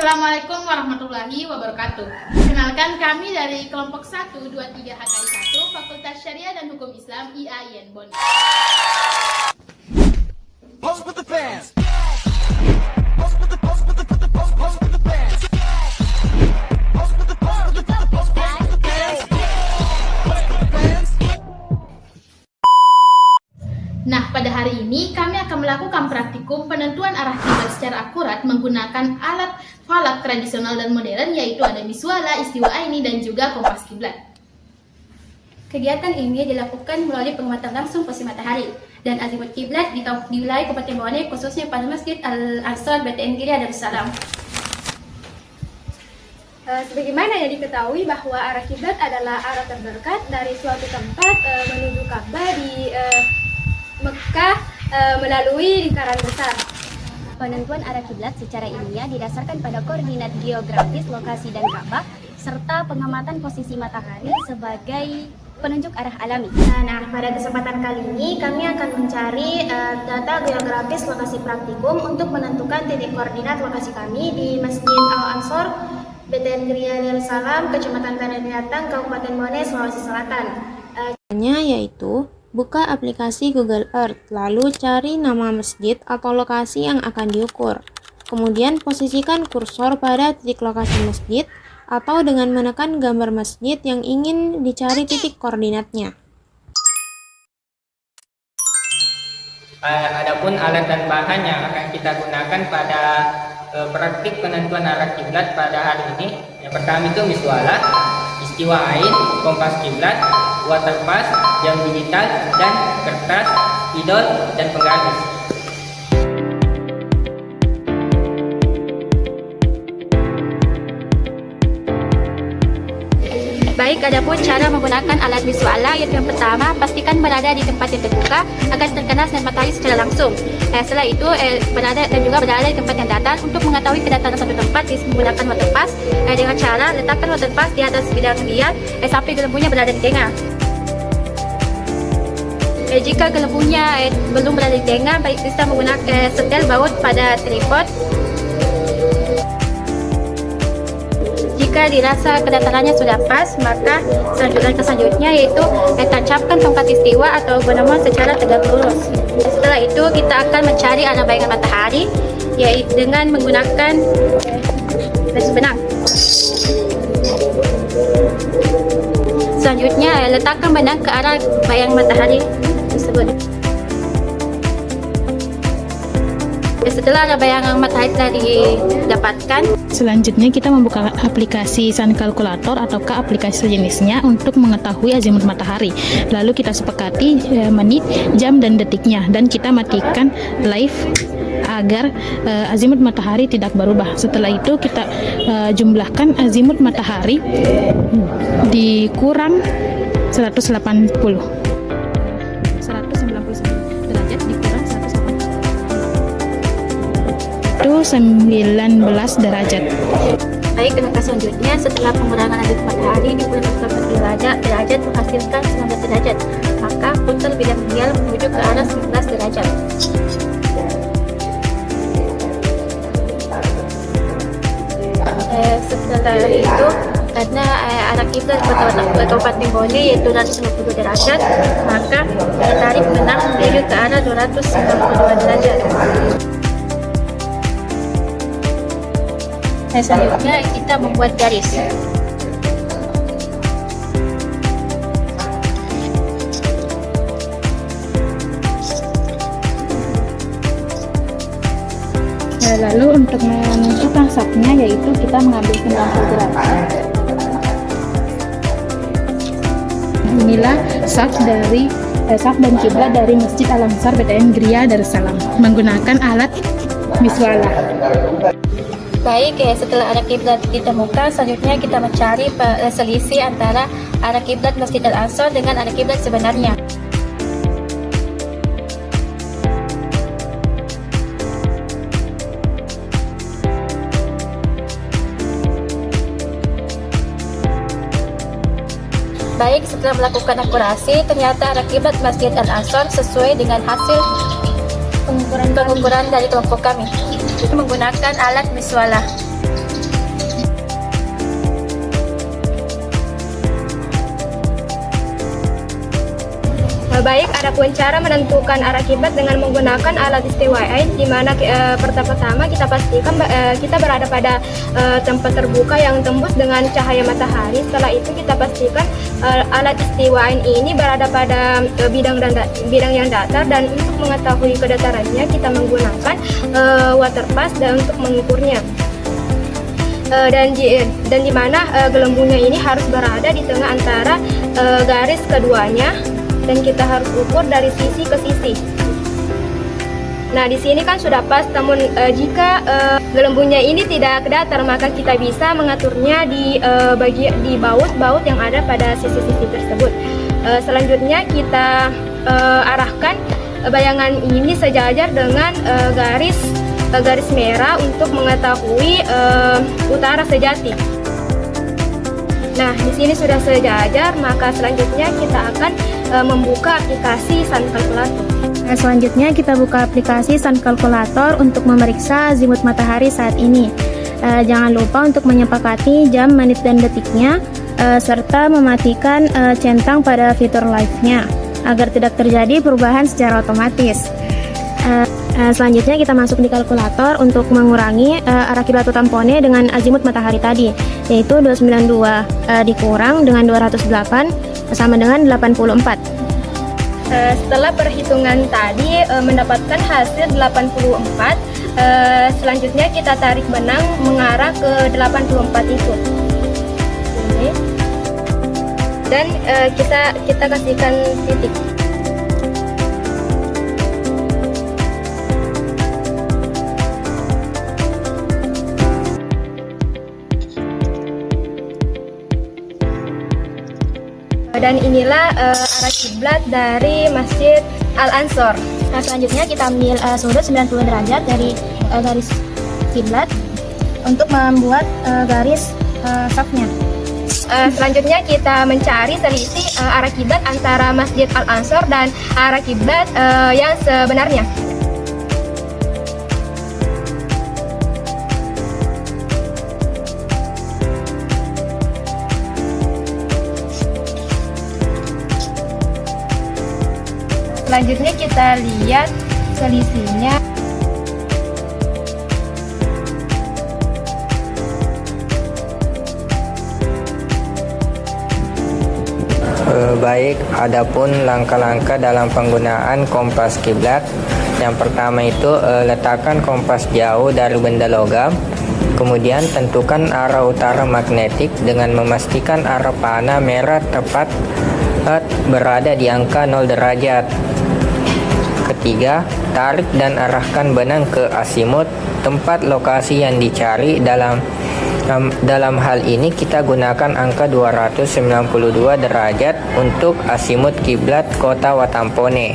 Assalamualaikum warahmatullahi wabarakatuh. Kenalkan, kami dari kelompok 1, 2, 3 HKI 1 Fakultas Syariah dan Hukum Islam IAIN Boni. Nah, pada hari ini kami akan melakukan praktikum penentuan arah kiblat secara akurat menggunakan alat falak tradisional dan modern, yaitu ada miswala, istiwa aini, dan juga kompas kiblat. Kegiatan ini dilakukan melalui pengamatan langsung posisi matahari dan azimut kiblat di wilayah Kabupaten Bone, khususnya pada Masjid Al-Ansor BTN Gria Darussalam. Sebagaimana yang diketahui bahwa arah kiblat adalah arah terdekat dari suatu tempat menuju Ka'bah di Mekah melalui lingkaran besar. Penentuan arah kiblat secara ilmiah didasarkan pada koordinat geografis lokasi dan Ka'bah serta pengamatan posisi matahari sebagai penunjuk arah alami. Nah, pada kesempatan kali ini kami akan mencari data geografis lokasi praktikum untuk menentukan titik koordinat lokasi kami di Masjid Al-Ansor BTN Gria Darussalam, Kecamatan Tanah Binatang, Kabupaten Bone, Sulawesi Selatan. Yaitu buka aplikasi Google Earth, lalu cari nama masjid atau lokasi yang akan diukur. Kemudian posisikan kursor pada titik lokasi masjid atau dengan menekan gambar masjid yang ingin dicari titik koordinatnya. Adapun alat dan bahan yang akan kita gunakan pada praktik penentuan arah kiblat pada hari ini, yang pertama itu miswala, istiwa ain, kompas kiblat, water pass, jam digital, dan kertas, spidol, dan penggaris. Baik, adapun cara menggunakan alat miswala, yaitu yang pertama, pastikan berada di tempat yang terbuka agar terkena sinar matahari secara langsung. Setelah itu berada di tempat yang datar. Untuk mengetahui kedatangan satu tempat menggunakan water pass dengan cara letakkan water pass di atas bidang liar sampai gelembungnya berada di tengah. Jika gelembungnya belum berada di tengah, baik bisa menggunakan setel baut pada tripod. Jika dirasa kedatarannya sudah pas, maka selanjutnya yaitu tancapkan tongkat istiwa atau benama secara tegak lurus. Setelah itu kita akan mencari arah bayangan matahari, yaitu dengan menggunakan garis benang. Selanjutnya letakkan benang ke arah bayangan matahari tersebut. Setelah ada bayangan matahari telah didapatkan, selanjutnya kita membuka aplikasi Sun Calculator ataukah aplikasi sejenisnya untuk mengetahui azimut matahari. Lalu kita sepakati menit, jam, dan detiknya, dan kita matikan live agar azimut matahari tidak berubah. Setelah itu kita jumlahkan azimut matahari dikurang 190 derajat dikurang 180 itu 19 derajat. baik, langkah selanjutnya setelah pengurangan azimut matahari dikurang 180 derajat menghasilkan 19 derajat, maka putar bidang dial menuju ke arah 19 derajat. Setelah itu, karena arah kiblat Kabupaten Bone yaitu 250 derajat, maka tarik benang menuju ke arah 292 derajat. Selanjutnya kita membuat garis. Lalu untuk menentukan saknya, yaitu kita mengambil 90 derajat. Inilah sak dan kiblat dari Masjid Al-Ansor BTN Gria Darussalam menggunakan alat miswala. Baik, setelah arah kiblat ditemukan, selanjutnya kita mencari selisih antara arah kiblat Masjid Al-Ansor dengan arah kiblat sebenarnya. Baik, setelah melakukan akurasi, ternyata arah kiblat Masjid Al-Ansor sesuai dengan hasil pengukuran dari kelompok kami. Menggunakan alat miswala. Baik, adapun cara menentukan arah kiblat dengan menggunakan alat istiwa ain, di mana pertama kita pastikan kita berada pada tempat terbuka yang tembus dengan cahaya matahari. Setelah itu kita pastikan alat istiwa ain ini berada pada bidang yang datar, dan untuk mengetahui kedatarannya kita menggunakan water pass dan untuk mengukurnya. Dan di mana gelembungnya ini harus berada di tengah antara garis keduanya, dan kita harus ukur dari sisi ke sisi. Nah, di sini kan sudah pas, namun jika gelembungnya ini tidak datar, maka kita bisa mengaturnya di baut-baut yang ada pada sisi-sisi tersebut. Selanjutnya kita arahkan bayangan ini sejajar dengan garis merah untuk mengetahui utara sejati. Nah, di sini sudah sejajar, maka selanjutnya kita akan membuka aplikasi Sun Calculator. Nah, selanjutnya kita buka aplikasi Sun Calculator untuk memeriksa azimut matahari saat ini. Jangan lupa untuk menyepakati jam, menit, dan detiknya, serta mematikan centang pada fitur live-nya agar tidak terjadi perubahan secara otomatis. Selanjutnya kita masuk di kalkulator untuk mengurangi arah kiblat tampone dengan azimut matahari tadi, yaitu 292 dikurang dengan 208 sama dengan 84. Setelah perhitungan tadi mendapatkan hasil 84, selanjutnya kita tarik benang mengarah ke 84 itu. Oke. Dan kita kasihkan titik. Dan inilah arah kiblat dari Masjid Al-Ansor. Nah, selanjutnya kita ambil sudut 90 derajat dari garis kiblat untuk membuat garis safnya. Selanjutnya kita mencari selisih arah kiblat antara Masjid Al-Ansor dan arah kiblat yang sebenarnya. Selanjutnya kita lihat selisihnya. Baik, adapun langkah-langkah dalam penggunaan kompas kiblat. Yang pertama itu letakkan kompas jauh dari benda logam. Kemudian tentukan arah utara magnetik dengan memastikan arah panah merah tepat berada di angka 0 derajat. Ketiga, tarik dan arahkan benang ke asimut tempat lokasi yang dicari. Dalam hal ini kita gunakan angka 292 derajat untuk asimut kiblat kota Watampone.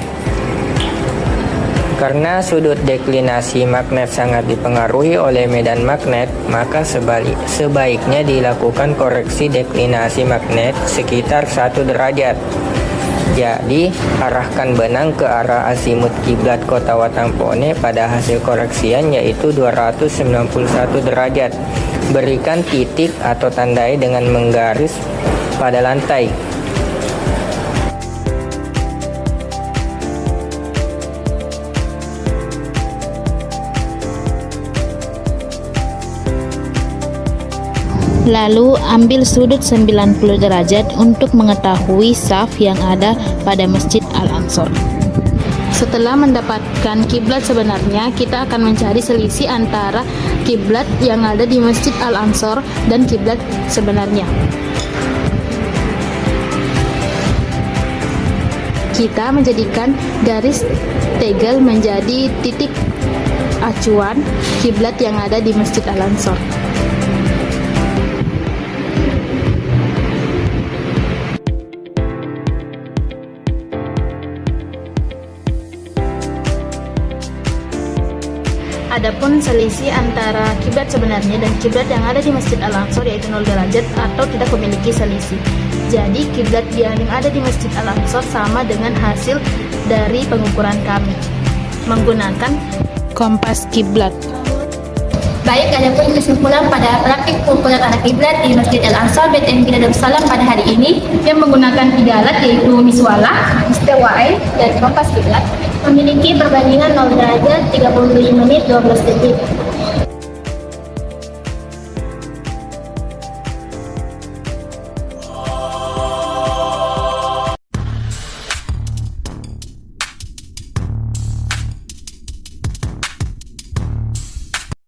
Karena sudut deklinasi magnet sangat dipengaruhi oleh medan magnet, maka sebaiknya dilakukan koreksi deklinasi magnet sekitar 1 derajat. Jadi, arahkan benang ke arah asimut kiblat kota Watampone pada hasil koreksian yaitu 291 derajat. Berikan titik atau tandai dengan menggaris pada lantai. Lalu ambil sudut 90 derajat untuk mengetahui saf yang ada pada Masjid Al-Ansor. Setelah mendapatkan kiblat sebenarnya, kita akan mencari selisih antara kiblat yang ada di Masjid Al-Ansor dan kiblat sebenarnya. Kita menjadikan garis tegel menjadi titik acuan kiblat yang ada di Masjid Al-Ansor. Adapun selisih antara kiblat sebenarnya dan kiblat yang ada di Masjid Al-Ansor yaitu 0 derajat atau tidak memiliki selisih. Jadi kiblat yang ada di Masjid Al-Ansor sama dengan hasil dari pengukuran kami menggunakan kompas kiblat. Baik, adapun kesimpulan pada praktik pengukuran arah kiblat di Masjid Al-Ansar BTN Darussalam pada hari ini yang menggunakan 3 alat yaitu miswalah, istiwa'ain, dan kompas kiblat memiliki perbandingan 0 derajat 37 menit 12 detik.